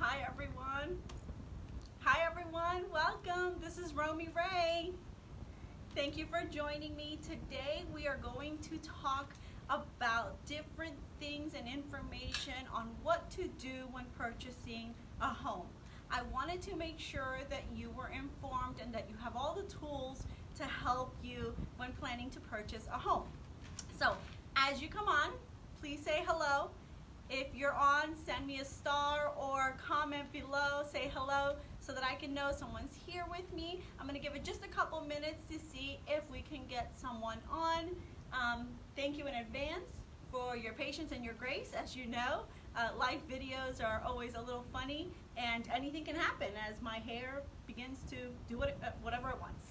Hi everyone. Hi everyone. Welcome. This is Romy Ray. Thank you for joining me. Today we are going to talk about different things and information on what to do when purchasing a home. I wanted to make sure that you were informed and that you have all the tools to help you when planning to purchase a home. So, as you come on, please say hello. If you're on, send me a star or comment below, say hello so that I can know someone's here with me. I'm going to give it just a couple minutes to see if we can get someone on. Thank you in advance for your patience and your grace. As you know, live videos are always a little funny and anything can happen as my hair begins to do whatever it wants.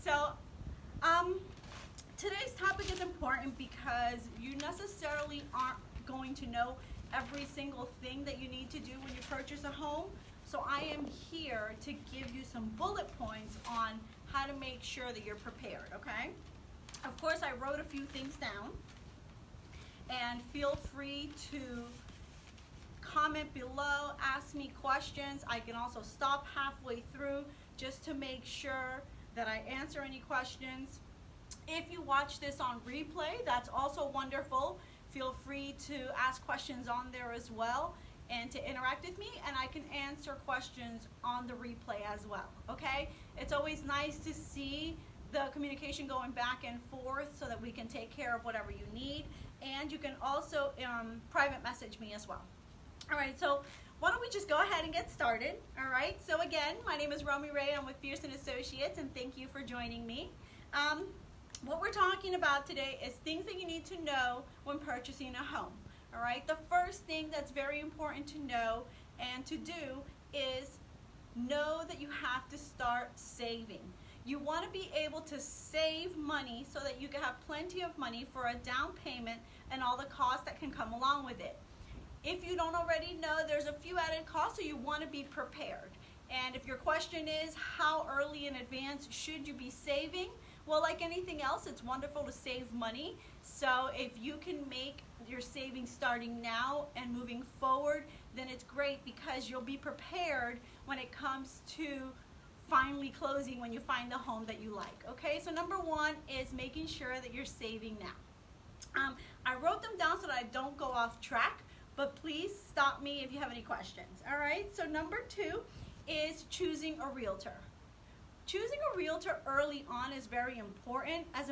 So, today's topic is important because you necessarily aren't going to know every single thing that you need to do when you purchase a home. So I am here to give you some bullet points on how to make sure that you're prepared, okay? Of course, I wrote a few things down, and feel free to comment below, ask me questions. I can also stop halfway through just to make sure that I answer any questions. If you watch this on replay, that's also wonderful. Feel free to ask questions on there as well and to interact with me, and I can answer questions on the replay as well, okay? It's always nice to see the communication going back and forth so that we can take care of whatever you need, and you can also private message me as well. All right, so why don't we just go ahead and get started, all right? So again, my name is Romy Ray. I'm with Pearson Associates, and thank you for joining me. What we're talking about today is things that you need to know when purchasing a home. All right, the first thing that's very important to know and to do is know that you have to start saving. You want to be able to save money so that you can have plenty of money for a down payment and all the costs that can come along with it. If you don't already know, there's a few added costs, so you want to be prepared. And if your question is how early in advance should you be saving? Well, like anything else, it's wonderful to save money. So if you can make your savings starting now and moving forward, then it's great because you'll be prepared when it comes to finally closing when you find the home that you like. Okay, so number one is making sure that you're saving now. I wrote them down so that I don't go off track, but please stop me if you have any questions. All right, so number two is choosing a realtor. Choosing a realtor early on is very important as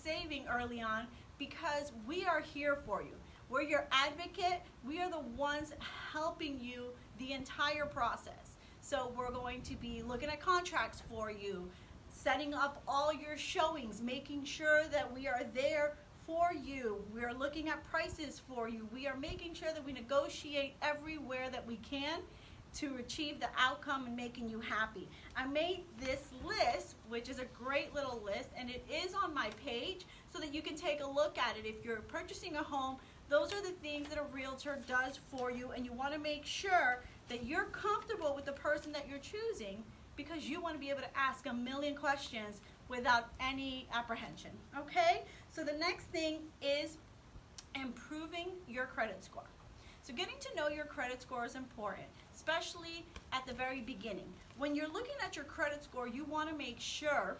saving early on, because we are here for you. We're your advocate. We are the ones helping you the entire process. So we're going to be looking at contracts for you, setting up all your showings, making sure that we are there for you. We are looking at prices for you. We are making sure that we negotiate everywhere that we can to achieve the outcome and making you happy. I made this list, which is a great little list, and it is on my page so that you can take a look at it. If you're purchasing a home, those are the things that a realtor does for you, and you want to make sure that you're comfortable with the person that you're choosing, because you want to be able to ask a million questions without any apprehension. Okay? So the next thing is improving your credit score. So getting to know your credit score is important, especially at the very beginning. When you're looking at your credit score, you want to make sure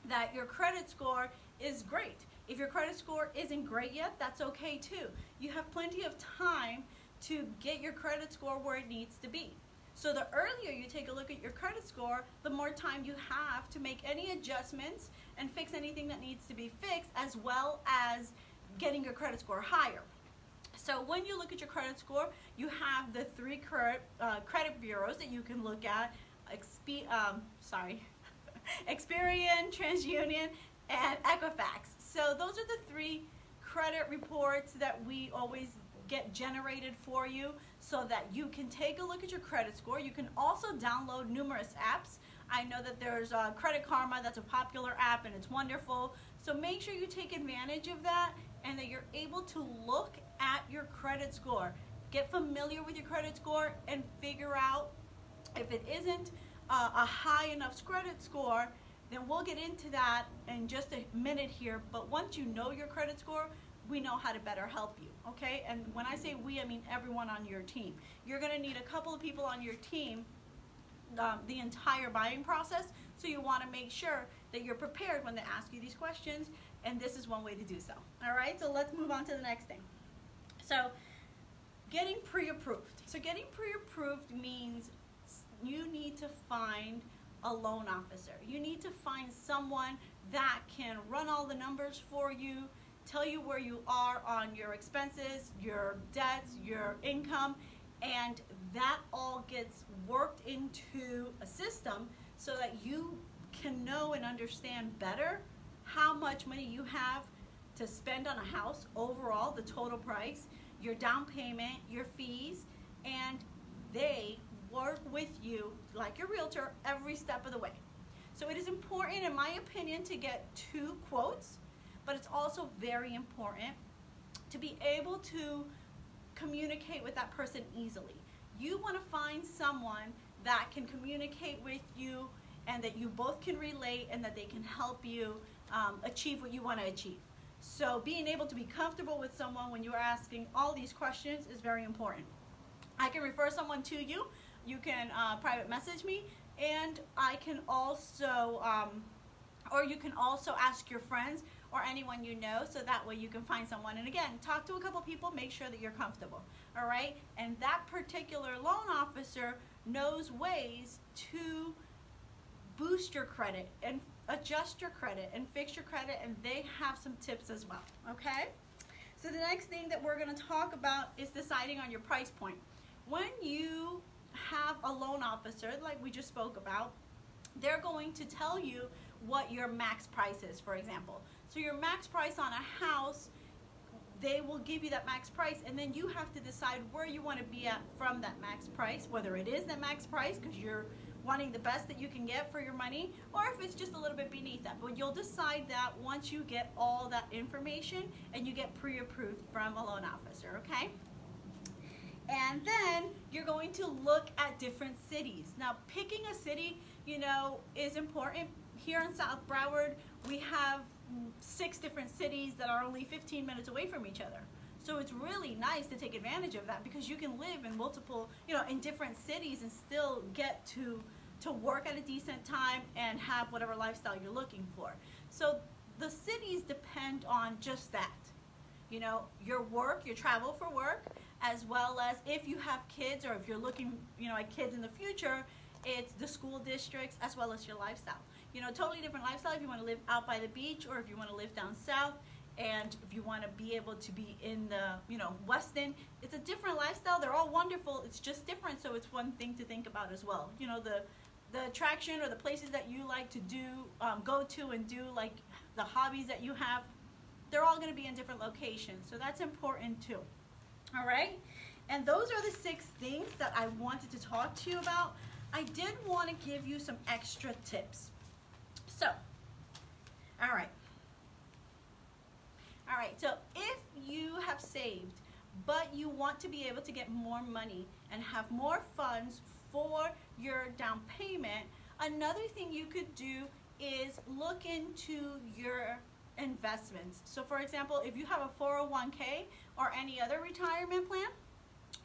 that your credit score is great. If your credit score isn't great yet, that's okay too. You have plenty of time to get your credit score where it needs to be. So the earlier you take a look at your credit score, the more time you have to make any adjustments and fix anything that needs to be fixed, as well as getting your credit score higher. So when you look at your credit score, you have the three credit bureaus that you can look at: Experian, TransUnion, and Equifax. So those are the three credit reports that we always get generated for you so that you can take a look at your credit score. You can also download numerous apps. I know that there's Credit Karma, that's a popular app, and it's wonderful. So make sure you take advantage of that and that you're able to look at your credit score. Get familiar with your credit score and figure out if it isn't a high enough credit score, then we'll get into that in just a minute here. But once you know your credit score, we know how to better help you, okay? And when I say we, I mean everyone on your team. You're gonna need a couple of people on your team the entire buying process, so you wanna make sure that you're prepared when they ask you these questions, and this is one way to do so. All right, so let's move on to the next thing. So, getting pre-approved. So getting pre-approved means you need to find a loan officer. You need to find someone that can run all the numbers for you, tell you where you are on your expenses, your debts, your income, and that all gets worked into a system so that you can know and understand better how much money you have to spend on a house overall, the total price, your down payment, your fees, and they work with you like your realtor every step of the way. So it is important, in my opinion, to get 2 quotes, but it's also very important to be able to communicate with that person easily. You want to find someone that can communicate with you and that you both can relate and that they can help you achieve what you want to achieve. So being able to be comfortable with someone when you are asking all these questions is very important. I can refer someone to you. You can private message me, and I can also, or you can also ask your friends or anyone you know, so that way you can find someone. And again, talk to a couple people, make sure that you're comfortable, all right? And that particular loan officer knows ways to boost your credit and adjust your credit and fix your credit, and they have some tips as well, okay? So the next thing that we're gonna talk about is deciding on your price point. When you have a loan officer, like we just spoke about, they're going to tell you what your max price is, for example. So your max price on a house, they will give you that max price, and then you have to decide where you want to be at from that max price, whether it is that max price because you're wanting the best that you can get for your money, or if it's just a little bit beneath that. But you'll decide that once you get all that information and you get pre-approved from a loan officer, okay? And then you're going to look at different cities. Now, picking a city, you know, is important. Here in South Broward, we have 6 different cities that are only 15 minutes away from each other. So it's really nice to take advantage of that because you can live in multiple, you know, in different cities and still get to work at a decent time and have whatever lifestyle you're looking for. So the cities depend on just that. You know, your work, your travel for work, as well as if you have kids or if you're looking, you know, at kids in the future, it's the school districts as well as your lifestyle. You know, totally different lifestyle if you want to live out by the beach or if you want to live down south, and if you want to be able to be in the, you know, Weston. It's a different lifestyle. They're all wonderful. It's just different, so it's one thing to think about as well. You know, the attraction or the places that you like to do, go to and do, like the hobbies that you have, they're all going to be in different locations. So that's important too. All right? And those are the 6 things that I wanted to talk to you about. I did want to give you some extra tips. So, all right. All right, so if you have saved, but you want to be able to get more money and have more funds for your down payment, another thing you could do is look into your investments. So for example, if you have a 401k or any other retirement plan,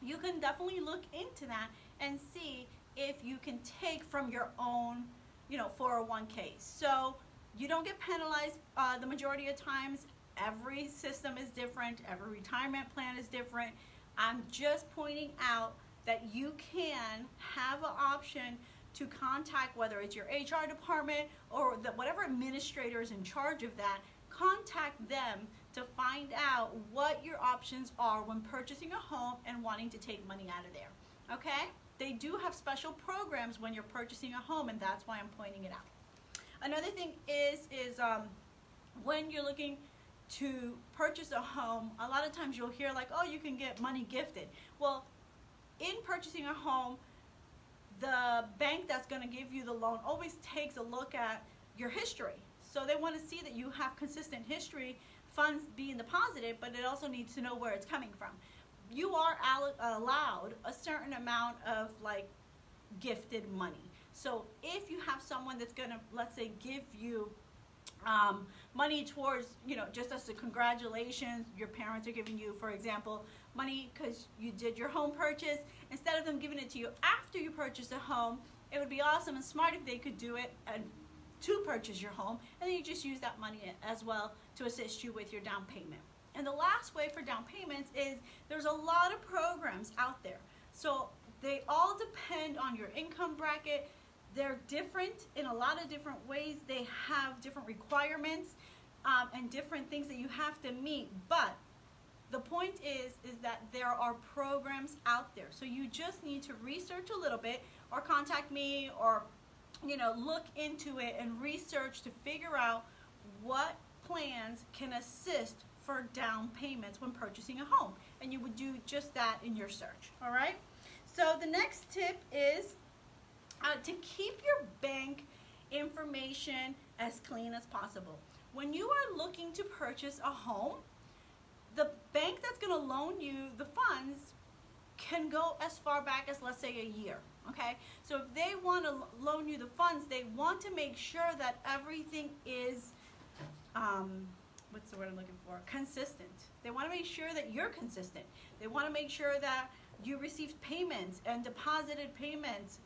you can definitely look into that and see if you can take from your own, you know, 401k. So you don't get penalized the majority of times. Every system is different. Every retirement plan is different. I'm just pointing out that you can have an option to contact, whether it's your HR department or whatever administrator is in charge of that, contact them to find out what your options are when purchasing a home and wanting to take money out of there, okay? They do have special programs when you're purchasing a home, and that's why I'm pointing it out. Another thing is when you're looking to purchase a home, a lot of times you'll hear like, oh, you can get money gifted. Well, in purchasing a home, the bank that's going to give you the loan always takes a look at your history. So they want to see that you have consistent history, funds being deposited, but it also needs to know where it's coming from. You are allowed a certain amount of like gifted money. So if you have someone that's going to, let's say, give you money towards, just as a congratulations, your parents are giving you, for example, money because you did your home purchase. Instead of them giving it to you after you purchase a home, it would be awesome and smart if they could do it to purchase your home, and then you just use that money as well to assist you with your down payment. And the last way for down payments is there's a lot of programs out there. So they all depend on your income bracket. They're different in a lot of different ways. They have different requirements and different things that you have to meet. But the point is that there are programs out there. So you just need to research a little bit, or contact me, or look into it and research to figure out what plans can assist for down payments when purchasing a home. And you would do just that in your search. All right. So the next tip is to keep your bank information as clean as possible. When you are looking to purchase a home, the bank that's going to loan you the funds can go as far back as, let's say, a year. Okay, so if they want to loan you the funds, they want to make sure that everything is, what's the word I'm looking for? Consistent. They want to make sure that you're consistent. They want to make sure that you received payments and deposited payments,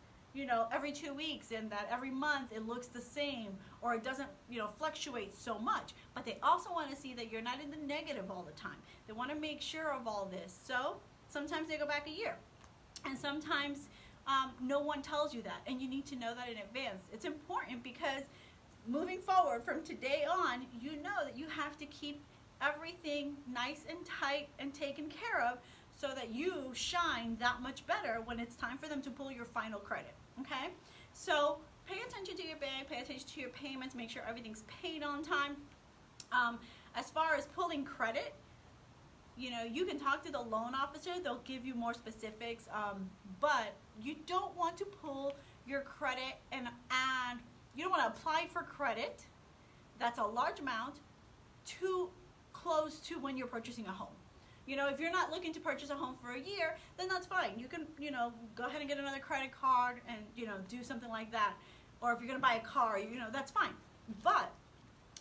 every 2 weeks, and that every month it looks the same, or it doesn't, fluctuate so much. But they also want to see that you're not in the negative all the time. They want to make sure of all this. So sometimes they go back a year, and sometimes no one tells you that, and you need to know that in advance. It's important because moving forward from today on, you know that you have to keep everything nice and tight and taken care of so that you shine that much better when it's time for them to pull your final credit. Okay? So pay attention to your bank, pay attention to your payments, make sure everything's paid on time. As far as pulling credit, you can talk to the loan officer. They'll give you more specifics, but you don't want to pull your credit and you don't want to apply for credit that's a large amount too close to when you're purchasing a home. If you're not looking to purchase a home for a year, then that's fine. You can, go ahead and get another credit card and, do something like that. Or if you're going to buy a car, that's fine. But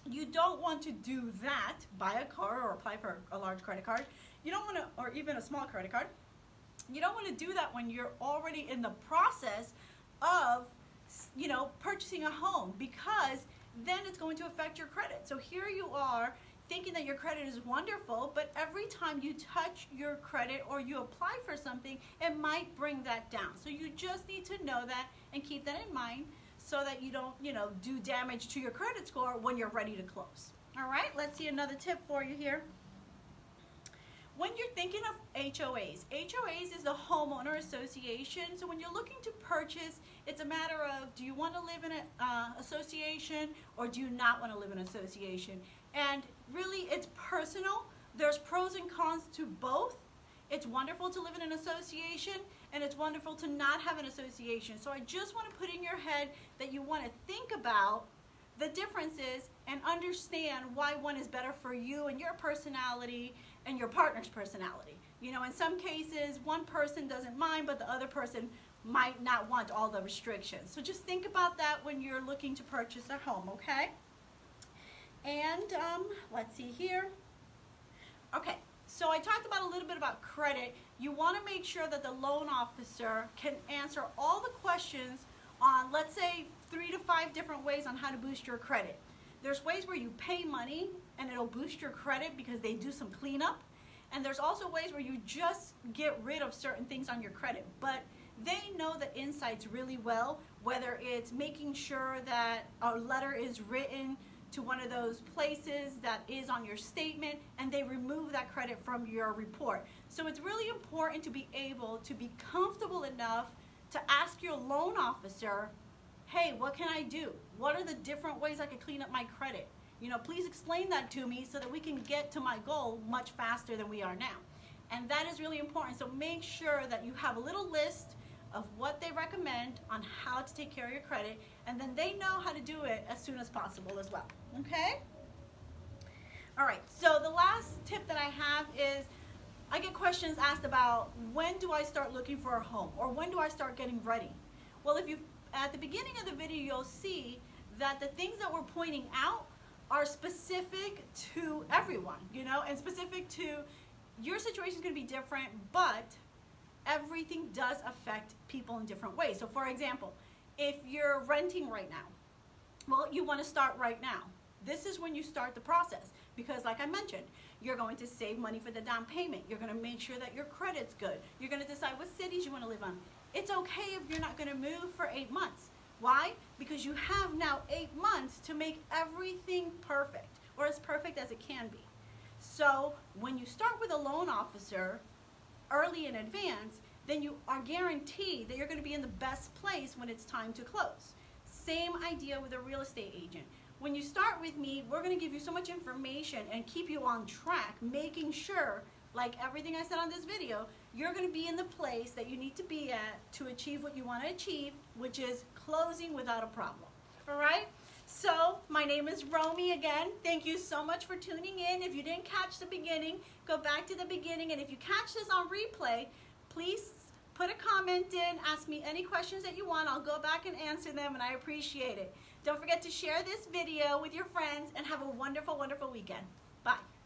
you don't want to do that, buy a car or apply for a large credit card. You don't want to, or even a small credit card. You don't want to do that when you're already in the process of, purchasing a home, because then it's going to affect your credit. So here you are thinking that your credit is wonderful, but every time you touch your credit or you apply for something, it might bring that down. So you just need to know that and keep that in mind, so that you don't, do damage to your credit score when you're ready to close. All right, let's see another tip for you here. When you're thinking of HOAs is the homeowner association. So when you're looking to purchase, it's a matter of, do you want to live in an association, or do you not want to live in an association? And really, it's personal. There's pros and cons to both. It's wonderful to live in an association, and it's wonderful to not have an association. So I just want to put in your head that you want to think about the differences and understand why one is better for you and your personality and your partner's personality. In some cases, one person doesn't mind, but the other person might not want all the restrictions. So just think about that when you're looking to purchase a home, okay? And let's see here. Okay, so I talked about a little bit about credit. You want to make sure that the loan officer can answer all the questions on, let's say, 3 to 5 different ways on how to boost your credit. There's ways where you pay money and it'll boost your credit because they do some cleanup. And there's also ways where you just get rid of certain things on your credit. But they know the insights really well, whether it's making sure that a letter is written to one of those places that is on your statement, and they remove that credit from your report. So it's really important to be able to be comfortable enough to ask your loan officer, hey, what can I do? What are the different ways I can clean up my credit? Please explain that to me so that we can get to my goal much faster than we are now. And that is really important. So make sure that you have a little list of what they recommend on how to take care of your credit, and then they know how to do it as soon as possible as well. Okay? All right, so the last tip that I have is, I get questions asked about, when do I start looking for a home, or when do I start getting ready? Well, if you, at the beginning of the video, you'll see that the things that we're pointing out are specific to everyone, you know, and specific to your situation is going to be different, but everything does affect people in different ways. So for example, if you're renting right now, well, you want to start right now. This is when you start the process because like I mentioned, you're going to save money for the down payment. You're going to make sure that your credit's good. You're going to decide what cities you want to live on. It's okay if you're not going to move for 8 months. Why? Because you have now 8 months to make everything perfect, or as perfect as it can be. So when you start with a loan officer early in advance, then you are guaranteed that you're going to be in the best place when it's time to close. Same idea with a real estate agent. When you start with me, we're going to give you so much information and keep you on track, making sure, like everything I said on this video, you're going to be in the place that you need to be at to achieve what you want to achieve, which is closing without a problem. All right? So, my name is Romy again. Thank you so much for tuning in. If you didn't catch the beginning, go back to the beginning. And if you catch this on replay, please put a comment in, ask me any questions that you want. I'll go back and answer them, and I appreciate it. Don't forget to share this video with your friends, and have a wonderful, wonderful weekend. Bye.